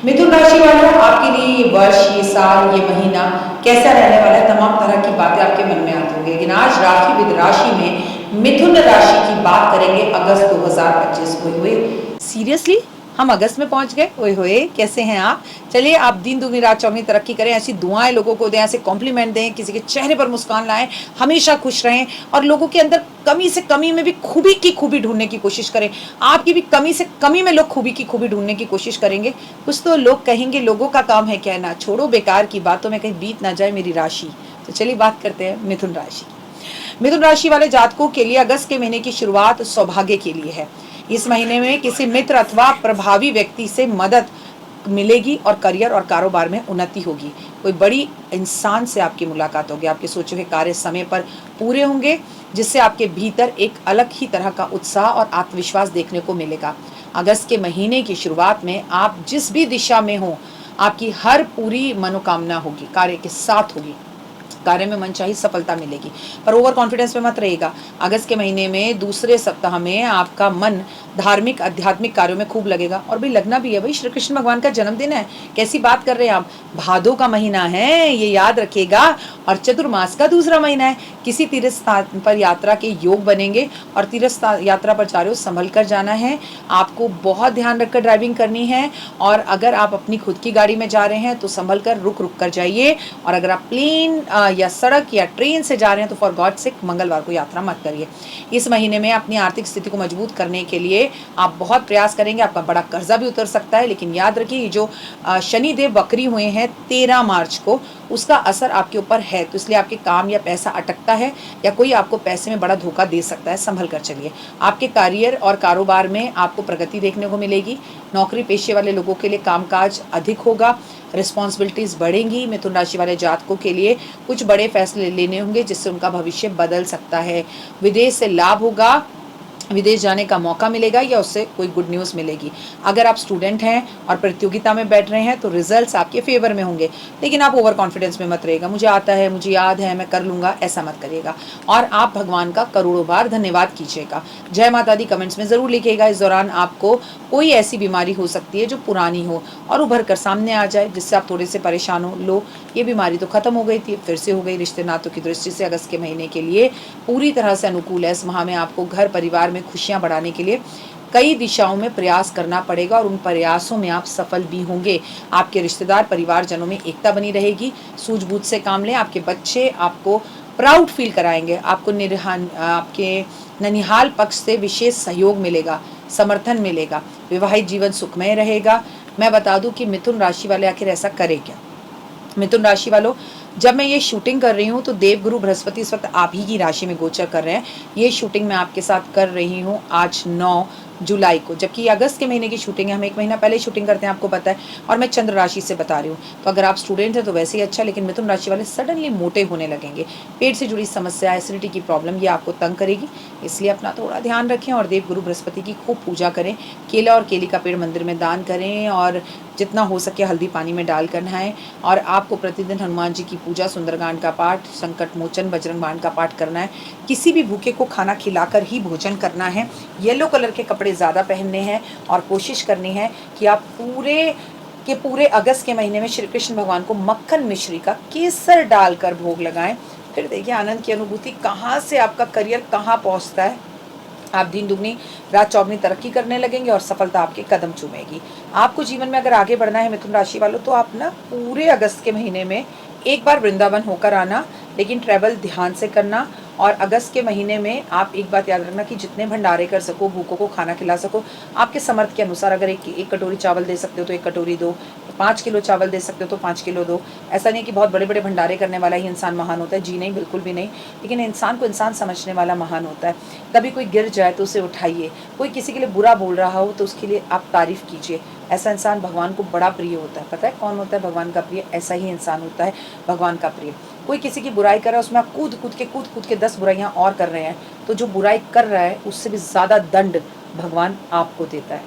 मिथुन राशि वालों, आपके लिए ये वर्ष, ये साल, ये महीना कैसा रहने वाला है, तमाम तरह की बातें आपके मन में आती होंगी। लेकिन आज राशि विद राशि में मिथुन राशि की बात करेंगे अगस्त 2025 को हुए। सीरियसली हम अगस्त में पहुंच गए। ओए होए, कैसे हैं आप? चलिए, आप दिन दुगनी रात चौगनी तरक्की करें, ऐसी दुआएं लोगों को दें, ऐसे कॉम्प्लीमेंट दें, किसी के चेहरे पर मुस्कान लाएं, हमेशा खुश रहें और लोगों के अंदर कमी से कमी में भी खूबी की खूबी ढूंढने की कोशिश करें। आपकी भी कमी से कमी में लोग खूबी की खूबी ढूंढने की कोशिश करेंगे। कुछ तो लोग कहेंगे, लोगों का काम है कहना, छोड़ो बेकार की बातों में कहीं बीत ना जाए मेरी राशि। तो चलिए बात करते हैं मिथुन राशि। मिथुन राशि वाले जातकों के लिए अगस्त के महीने की शुरुआत सौभाग्य के लिए है। इस महीने में किसी मित्र अथवा प्रभावी व्यक्ति से मदद मिलेगी और करियर और कारोबार में उन्नति होगी। कोई बड़ी इंसान से आपकी मुलाकात होगी, आपके सोचे हुए कार्य समय पर पूरे होंगे, जिससे आपके भीतर एक अलग ही तरह का उत्साह और आत्मविश्वास देखने को मिलेगा। अगस्त के महीने की शुरुआत में आप जिस भी दिशा में हो, आपकी हर पूरी मनोकामना होगी, कार्य के साथ होगी, कार्य में मनचाही सफलता मिलेगी। पर ओवर कॉन्फिडेंस में मत रहिएगा। अगस्त के महीने में दूसरे सप्ताह में आपका मन धार्मिक आध्यात्मिक कार्यों में खूब लगेगा। और भी लगना भी है, भाई श्री कृष्ण भगवान का जन्मदिन है, कैसी बात कर रहे हैं आप? भादो का महीना है, ये याद रखिएगा, और चतुर्मास का दूसरा महीना है। किसी तीर्थ स्थान पर यात्रा के योग बनेंगे और तीर्थ यात्रा पर जा रहे हो, संभल कर जाना है। आपको बहुत ध्यान रखकर ड्राइविंग करनी है, और अगर आप अपनी खुद की गाड़ी में जा रहे हैं तो संभल कर रुक रुक कर जाइए। और अगर आप प्लेन या सड़क या ट्रेन से जा रहे हैं तो फॉर गॉड सेक मंगलवार को यात्रा मत करिए। इस महीने में अपनी आर्थिक स्थिति को मजबूत करने के लिए आप बहुत प्रयास करेंगे। आपका बड़ा कर्जा भी उतर सकता है, लेकिन याद रखिए, जो शनिदेव वक्री हुए हैं 13 मार्च को, उसका असर आपके ऊपर है, तो इसलिए आपके काम या पैसा अटकता है या कोई आपको पैसे में बड़ा धोखा दे सकता है, संभल कर चलिए। आपके करियर और कारोबार में आपको प्रगति देखने को मिलेगी। नौकरी पेशे वाले लोगों के लिए कामकाज अधिक होगा, रिस्पॉन्सिबिलिटीज बढ़ेंगी। मिथुन राशि वाले जातकों के लिए कुछ बड़े फैसले लेने होंगे, जिससे उनका भविष्य बदल सकता है। विदेश से लाभ होगा, विदेश जाने का मौका मिलेगा या उससे कोई गुड न्यूज़ मिलेगी। अगर आप स्टूडेंट हैं और प्रतियोगिता में बैठ रहे हैं तो रिजल्ट्स आपके फेवर में होंगे, लेकिन आप ओवर कॉन्फिडेंस में मत रहिएगा, मुझे आता है, मुझे याद है, मैं कर लूँगा, ऐसा मत करिएगा। और आप भगवान का करोड़ों बार धन्यवाद कीजिएगा। जय माता दी कमेंट्स में ज़रूर लिखिएगा। इस दौरान आपको कोई ऐसी बीमारी हो सकती है जो पुरानी हो और उभर कर सामने आ जाए, जिससे आप थोड़े से परेशान हो। लो, ये बीमारी तो खत्म हो गई थी, फिर से हो गई। रिश्ते नातों की दृष्टि से अगस्त के महीने के लिए पूरी तरह से अनुकूल है। इस माह में आपको घर परिवार में खुशियां बढ़ाने के लिए कई दिशाओं में प्रयास करना पड़ेगा और उन प्रयासों में आप सफल भी होंगे। आपके रिश्तेदार परिवारजनों में एकता बनी रहेगी। सूझबूझ से काम लें। आपके बच्चे आपको प्राउड फील कराएंगे। आपको आपके ननिहाल पक्ष से विशेष सहयोग मिलेगा, समर्थन मिलेगा। विवाहित जीवन सुखमय रहेगा। मैं बता दूं कि मिथुन राशि वाले आखिर ऐसा करें क्या। मिथुन राशि वालों, जब मैं ये शूटिंग कर रही हूँ तो देवगुरु बृहस्पति इस वक्त आप ही की राशि में गोचर कर रहे हैं। ये शूटिंग मैं आपके साथ कर रही हूँ आज 9 जुलाई को, जबकि अगस्त के महीने की शूटिंग है। हम 1 महीना पहले शूटिंग करते हैं, आपको पता है, और मैं चंद्र राशि से बता रही हूँ। तो अगर आप स्टूडेंट हैं तो वैसे ही अच्छा, लेकिन मिथुन राशि वाले सडनली मोटे होने लगेंगे। पेट से जुड़ी समस्या, एसिडिटी की प्रॉब्लम, ये आपको तंग करेगी, इसलिए अपना थोड़ा ध्यान रखें और देवगुरु बृहस्पति की खूब पूजा करें। केला और केली का पेड़ मंदिर में दान करें और जितना हो सके हल्दी पानी में डाल कर नहाएं। और आपको प्रतिदिन हनुमान जी की पूजा, सुंदरकांड का पाठ, संकट मोचन, बजरंग बाण का पाठ करना है। किसी भी भूखे को खाना खिलाकर ही भोजन करना है। येलो कलर के कपड़े ज़्यादा पहनने हैं और कोशिश करनी है कि आप पूरे अगस्त के महीने में श्री कृष्ण भगवान को मक्खन मिश्री का केसर डालकर भोग लगाएं। फिर देखिए आनंद की अनुभूति, कहाँ से आपका करियर कहाँ पहुँचता है। आप दिन दुगनी रात चौगनी तरक्की करने लगेंगे और सफलता आपके कदम चूमेगी। आपको जीवन में अगर आगे बढ़ना है मिथुन राशि वालों, तो आप ना पूरे अगस्त के महीने में एक बार वृंदावन होकर आना, लेकिन ट्रैवल ध्यान से करना। और अगस्त के महीने में आप एक बात याद रखना कि जितने भंडारे कर सको, भूखों को खाना खिला सको, आपके समर्थ के अनुसार। अगर एक कटोरी चावल दे सकते हो तो 1 कटोरी दो, 5 किलो चावल दे सकते हो तो 5 किलो दो। ऐसा नहीं कि बहुत बड़े बड़े भंडारे करने वाला ही इंसान महान होता है, जी नहीं, बिल्कुल भी नहीं। लेकिन इंसान को इंसान समझने वाला महान होता है। कभी कोई गिर जाए तो उसे उठाइए, कोई किसी के लिए बुरा बोल रहा हो तो उसके लिए आप तारीफ़ कीजिए। ऐसा इंसान भगवान को बड़ा प्रिय होता है। पता है कौन होता है भगवान का प्रिय? ऐसा ही इंसान होता है भगवान का प्रिय। कोई किसी की बुराई कर रहा है, उसमें आप कूद कूद के 10 बुराइयां और कर रहे हैं, तो जो बुराई कर रहा है उससे भी ज़्यादा दंड भगवान आपको देता है।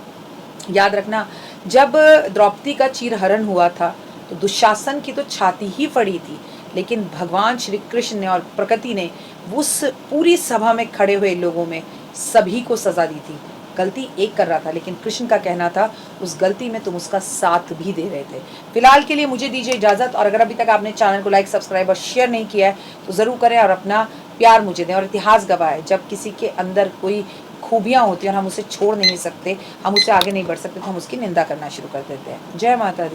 याद रखना, जब द्रौपदी का चीरहरण हुआ था तो दुशासन की तो छाती ही फड़ी थी, लेकिन भगवान श्री कृष्ण ने और प्रकृति ने उस पूरी सभा में खड़े हुए लोगों में सभी को सज़ा दी थी। गलती एक कर रहा था, लेकिन कृष्ण का कहना था उस गलती में तुम उसका साथ भी दे रहे थे। फिलहाल के लिए मुझे दीजिए इजाज़त, और अगर अभी तक आपने चैनल को लाइक, सब्सक्राइब और शेयर नहीं किया है तो ज़रूर करें और अपना प्यार मुझे दें। और इतिहास गवाह है, जब किसी के अंदर कोई खूबियाँ होती हैं और हम उसे छोड़ नहीं सकते, हम उससे आगे नहीं बढ़ सकते, तो हम उसकी निंदा करना शुरू कर देते हैं। जय माता दी।